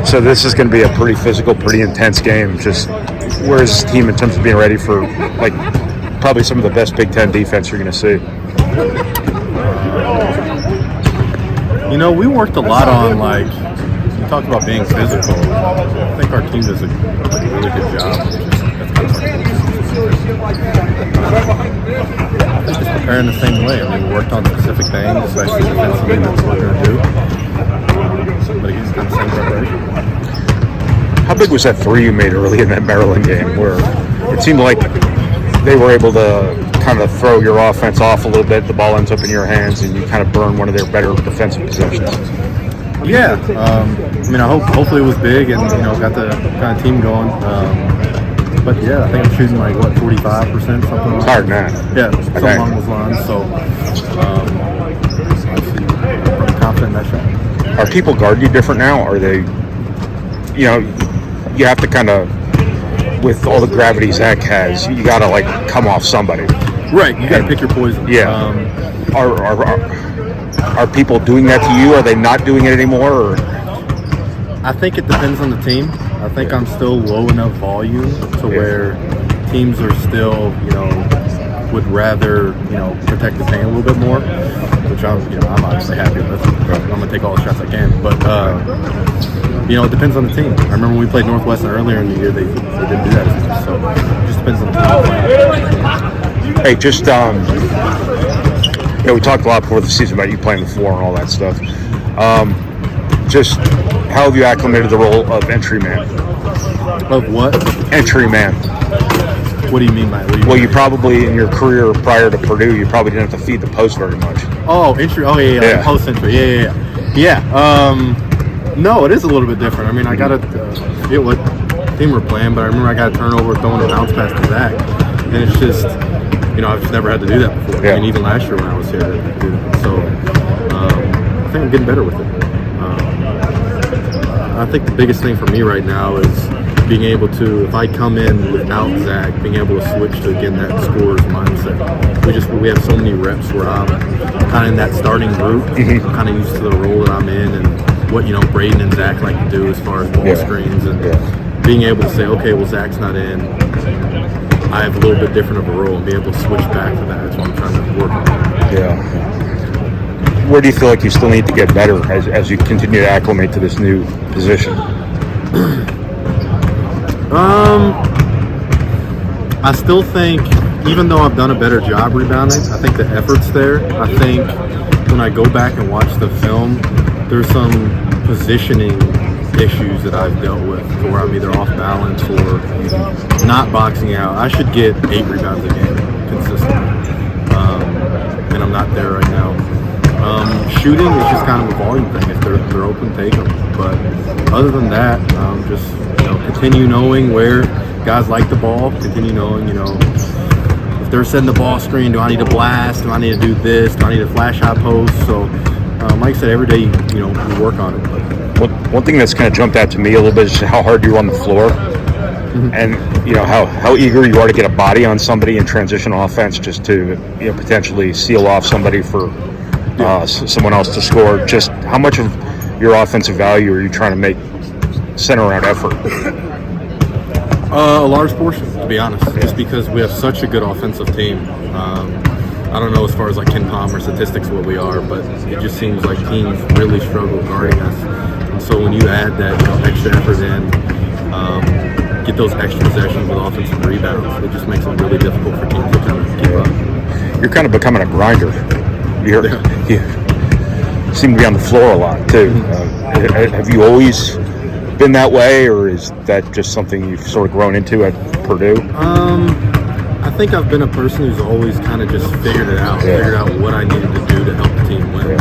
So this is going to be a pretty physical, pretty intense game. Just where's the team in terms of being ready for like probably some of the best Big Ten defense you're going to see? We worked a lot on you talked about being physical. I think our team does a really good job. Just preparing the same way. We worked on specific things, especially defensively, that's what we're going to do. But again, it's kind of the same preparation. How big was that three you made early in that Maryland game where it seemed like they were able to kind of throw your offense off a little bit, the ball ends up in your hands, and you kind of burn one of their better defensive possessions? Yeah. Hopefully it was big and, got the kind of team going. But yeah, I think I'm shooting 45%, something like that. It's hard, man. Yeah, something along those lines. So, I'm confident in that shot. Are people guarding you different now? Are they, you have to kind of, with all the gravity Zach has, you got to come off somebody. Right, you got to pick your poison. Yeah. Are people doing that to you? Are they not doing it anymore? Or? I think it depends on the team. I think I'm still low enough volume to where teams are still, would rather, protect the paint a little bit more, which I'm obviously happy with. I'm going to take all the shots I can. But, it depends on the team. I remember when we played Northwestern earlier in the year, they didn't do that as much. So it just depends on the team. Hey, just, we talked a lot before the season about you playing the floor and all that stuff. Just how have you acclimated the role of entry man? Of what? Entry man. What do you mean by it? You probably, in your career prior to Purdue, you probably didn't have to feed the post very much. Oh, entry. Oh, yeah. Post entry. Yeah. No, it is a little bit different. I got to forget what team we're playing, but I remember I got a turnover throwing a bounce pass to Zach. And it's just, I've just never had to do that before. Yeah. Even last year when I was here, I didn't do that. So I think I'm getting better with it. I think the biggest thing for me right now is being able to, if I come in without Zach, being able to switch to, again, that scorer's mindset. We have so many reps where I'm kind of in that starting group. I'm kind of used to the role that I'm in and what, Braden and Zach like to do as far as ball screens. And being able to say, okay, well, Zach's not in. I have a little bit different of a role and be able to switch back to that. That's what I'm trying to work on. Yeah. Where do you feel like you still need to get better as you continue to acclimate to this new position? I still think, even though I've done a better job rebounding, I think the effort's there. I think when I go back and watch the film, there's some positioning issues that I've dealt with where I'm either off balance or not boxing out. I should get 8 rebounds a game consistently, and I'm not there right now. Shooting is just kind of a volume thing. If they're open, take them. But other than that, just continue knowing where guys like the ball. Continue knowing, if they're setting the ball screen, do I need to blast? Do I need to do this? Do I need to flash high post? So, like I said, every day, we work on it. But one thing that's kind of jumped out to me a little bit is how hard you run the floor, and how eager you are to get a body on somebody in transition offense, just to potentially seal off somebody for someone else to score. Just how much of your offensive value are you trying to make center around effort? A large portion, to be honest, just because we have such a good offensive team. I don't know as far as Ken Palmer statistics what we are, but it just seems like teams really struggle guarding us. And so when you add that extra effort in, get those extra possessions with offensive rebounds, it just makes it really difficult for teams to kind of keep up. You're kind of becoming a grinder. You seem to be on the floor a lot too. Have you always been that way, or is that just something you've sort of grown into at Purdue? I think I've been a person who's always kind of just figured it out, figured out what I needed to do to help the team win.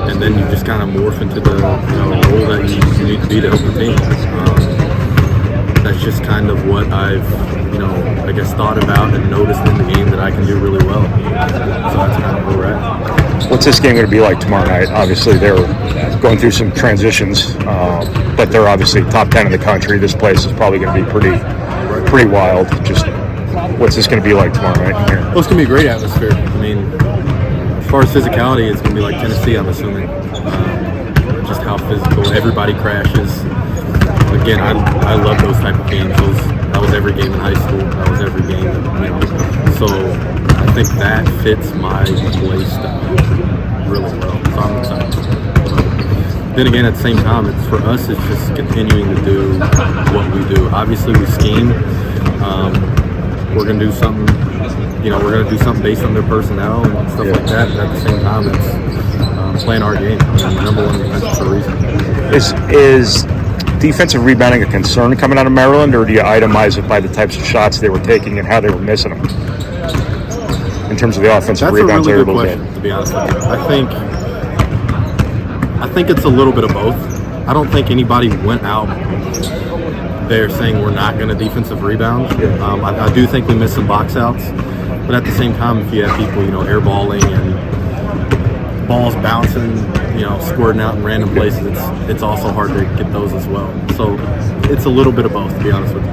And then you just kind of morph into the role that you need to be to help the team. That's just kind of what I've thought about and noticed in the game that I can do really well. So that's kind of where we're at. What's this game going to be like tomorrow night? Obviously, they're going through some transitions, but they're obviously top 10 in the country. This place is probably going to be pretty wild. Just what's this going to be like tomorrow night here? Well, it's going to be a great atmosphere. As far as physicality, it's going to be like Tennessee, I'm assuming. Just how how physical everybody crashes. Again, I love those type of games. That was every game in high school. That was every game, So I think that fits my play style really well. So I'm excited. Then again, at the same time, it's for us. It's just continuing to do what we do. Obviously, we scheme. We're gonna do something. We're gonna do something based on their personnel and stuff like that. But at the same time, it's playing our game. Number one defense for a reason. Is defensive rebounding a concern coming out of Maryland, or do you itemize it by the types of shots they were taking and how they were missing them? In terms of the offensive rebounds, that's a really good question, to be honest with you. I think it's a little bit of both. I don't think anybody went out there saying we're not going to defensive rebound. I do think we missed some box outs, but at the same time, if you have people, airballing and balls bouncing, squirting out in random places, it's also hard to get those as well. So it's a little bit of both, to be honest with you.